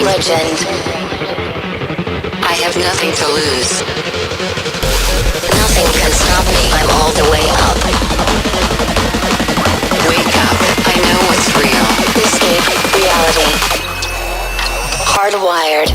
legend. I have nothing to lose. Nothing can stop me. I'm all the way up. Wake up. I know what's real. Escape reality. Hardwired.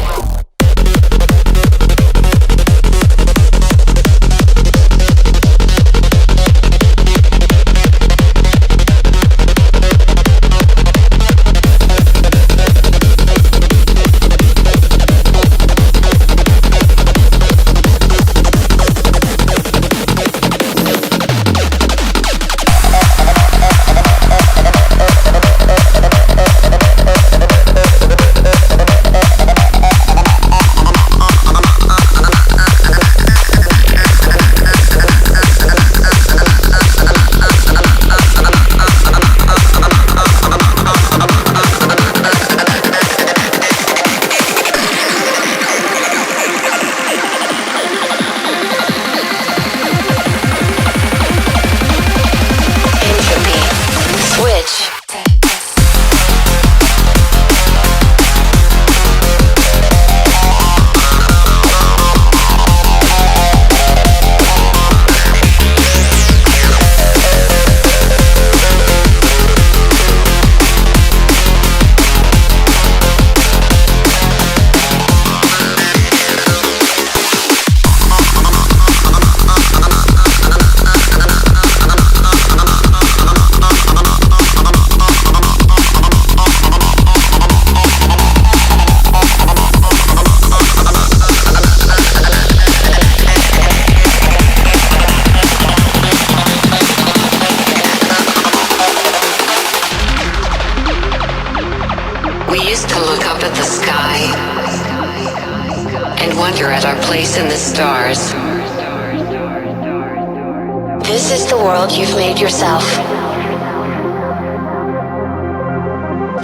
This is the world you've made yourself.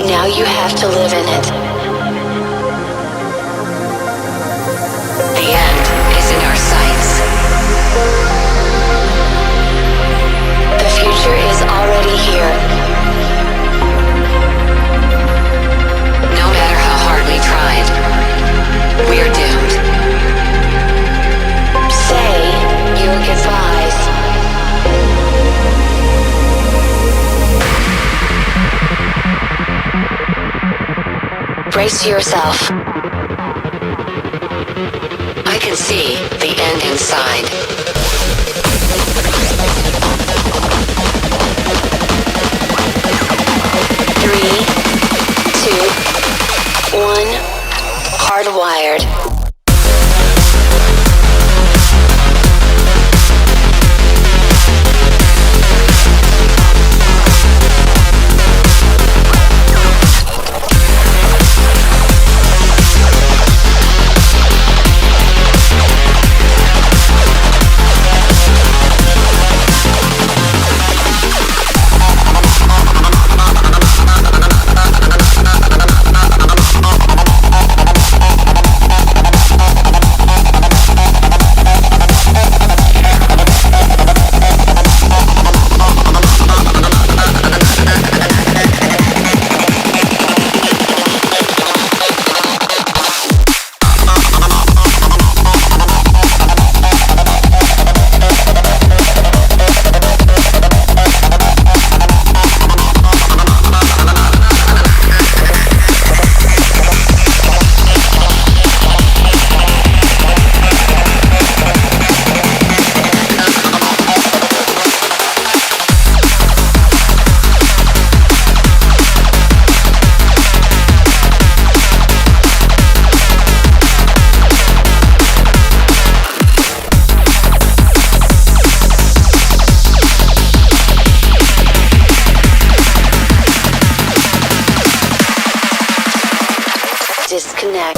Now you have to live in it. The end is in our sights. The future is already here. No matter how hard we tried, we are doomed. Say your goodbyes. Brace yourself. I can see the end inside. 3, 2, 1. Hardwired. Disconnect.